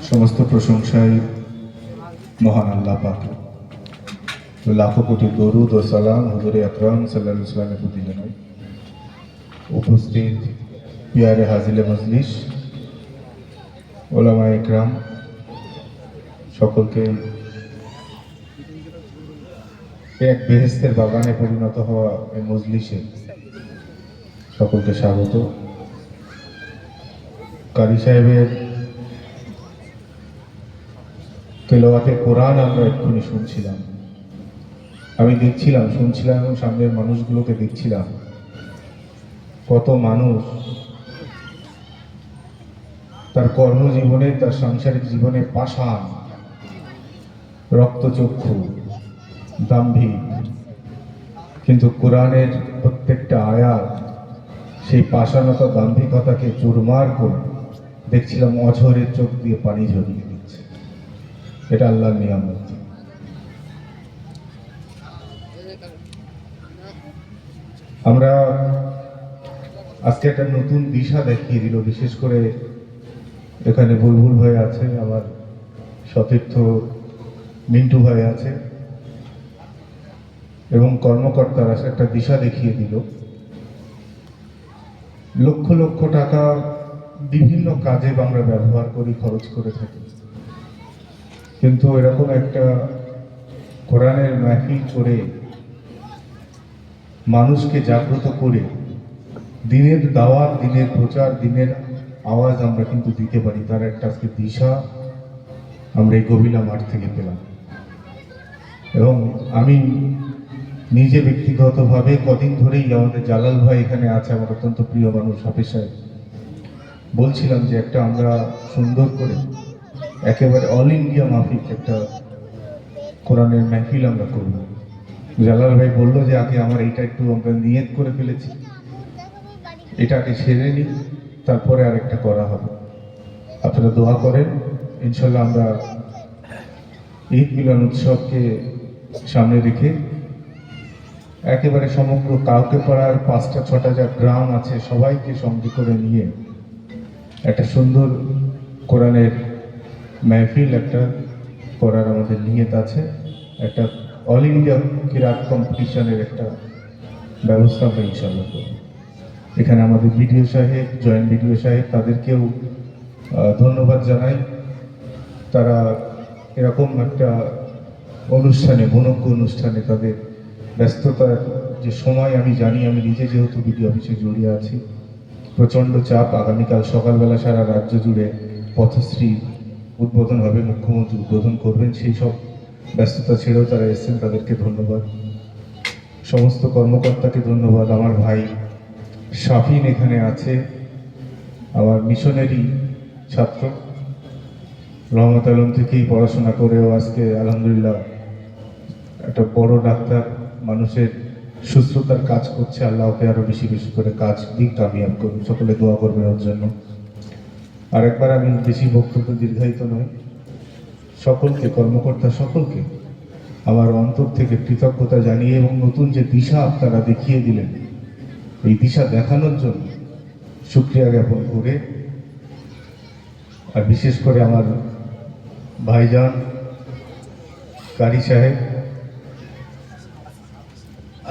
সমস্ত প্রশংসাই মহান আল্লাহ পাকের। তো লাখো কোটি দরুদ ও সালাম হুজুরে আকরাম সাল্লাল্লাহু আলাইহি ওয়াসাল্লামের প্রতি জানাই। উপস্থিত পিয়ারে হাজিলে মজলিস, ওলামা ইকরাম, সকলকে এক বেহেশতের বাগানে পরিণত হওয়া এই মজলিসে সকলকে স্বাগত। কারি সাহেবের তেলাওয়াতে কোরআন আমরা এক্ষুনি শুনছিলাম, আমি দেখছিলাম, শুনছিলাম এবং সামনের মানুষগুলোকে দেখছিলাম। কত মানুষ তার কর্মজীবনে, তার সাংসারিক জীবনে পাষাণ, রক্তচক্ষু, দাম্ভিক, কিন্তু কোরআনের প্রত্যেকটা আয়াত সেই পাষাণতা, দাম্ভিকতাকে চুরমার করে দেখছিলাম অঝরের চোখ দিয়ে পানি ঝরিয়ে দিচ্ছে। এটা আল্লাহর নিয়ামত। আমরা আজকে একটা নতুন দিশা দেখিয়ে দিল। বিশেষ করে এখানে বুলবুল ভাই আছে, আমার সতীর্থ মিন্টু ভাই আছে এবং কর্মকর্তারা একটা দিশা দেখিয়ে দিল। লক্ষ লক্ষ টাকা বিভিন্ন কাজে আমরা ব্যবহার করি, খরচ করে থাকি, কিন্তু এরকম একটা কোরআনের মাহফিল করে মানুষকে জাগ্রত করে দিনের দাওয়াত, দিনের প্রচার, দিনের আওয়াজ আমরা কিন্তু দিতে পারি, তার একটা আজকে দিশা আমরা এই গভীলা মাঠ থেকে পেলাম। এবং আমি নিজে ব্যক্তিগতভাবে কদিন ধরেই, আমাদের জালাল ভাই এখানে আছে, আমার অত্যন্ত প্রিয় মানুষ, হাফেজ সাহেব, বলছিলাম যে একটা আমরা সুন্দর করে একেবারে অল ইন্ডিয়া মাফিক একটা কোরআনের মাহফিল আমরা করব। জালাল ভাই বললো যে আগে আমার এইটা একটু আমরা নিয়ত করে ফেলেছি, এটাকে সেরে নিই, তারপরে আরেকটা করা হবে। আপনারা দোয়া করেন, ইনশাল্লাহ আমরা ঈদ মিলন উৎসবকে সামনে রেখে একেবারে সমগ্র কাউকে পাড়ার 5টা-6টা যা গ্রাম আছে সবাইকে সঙ্গে করে নিয়ে একটা সুন্দর কোরআনের মাহফিল একটা করার আমাদের নিয়ত আছে। একটা অল ইন্ডিয়া কিরাত কম্পিটিশনের একটা ব্যবস্থা আমরা ইনশাল্লাহ করব। এখানে আমাদের বিডিও সাহেব, জয়েন্ট বিডিও সাহেব, তাদেরকেও ধন্যবাদ জানাই। তারা এরকম একটা অনুষ্ঠানে, মনোজ্ঞ অনুষ্ঠানে তাদের ব্যস্ততার যে সময়, আমি জানি, আমি নিজে যেহেতু বিডিও অফিসে জড়িয়ে আছি, প্রচণ্ড চাপ। আগামীকাল সকালবেলা সারা রাজ্য জুড়ে পথশ্রী উদ্বোধন হবে, মুখ্যমন্ত্রী উদ্বোধন করবেন, সেই সব ব্যস্ততা ছেড়েও তারা এসেছেন, তাদেরকে ধন্যবাদ। সমস্ত কর্মকর্তাকে ধন্যবাদ। আমার ভাই শাফিন এখানে আছে, আমার মিশনেরই ছাত্র, রহমত আলম থেকেই পড়াশোনা করেও আজকে আলহামদুলিল্লাহ একটা বড় ডাক্তার, মানুষের সুস্থতার কাজ করছে। আল্লাহ ওকে আরো বেশি বেশি করে কাজ দিক, কামিয়াব করুন। সকলে দোয়া করবেন ওর জন্য। আরেকবার আমি বেশি বক্তব্য দীর্ঘায়িত নয়, সকলকে, কর্মকর্তা সকলকে আমার অন্তর থেকে কৃতজ্ঞতা জানিয়ে এবং নতুন যে দিশা আপনারা দেখিয়ে দিলেন, এই দিশা দেখানোর জন্য শুকরিয়া জ্ঞাপন করে, আর বিশেষ করে আমার ভাইজান কারি সাহেব,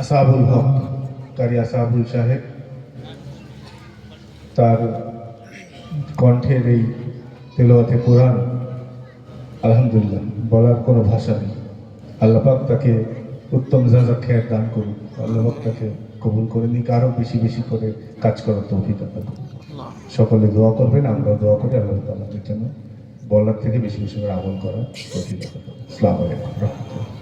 আসাবুল হক, কারি আসাবুল সাহেব, তার কণ্ঠের এই তেলাওয়াতে কোরআন, আলহামদুলিল্লাহ বলার কোনো ভাষা নেই। আল্লাহ পাক তাকে উত্তম জাযা খের দান করুন, আল্লাহ পাক তাকে কবুল করে নিক, আরও বেশি বেশি করে কাজ করার তৌফিক দান করুন। সকলে দোয়া করবেন, আমরাও দোয়া করি আল্লাহ তাআলার জন্য বলার থেকে বেশি বেশি করে আমল করার তৌফিক দান করুন। আসসালামু আলাইকুম।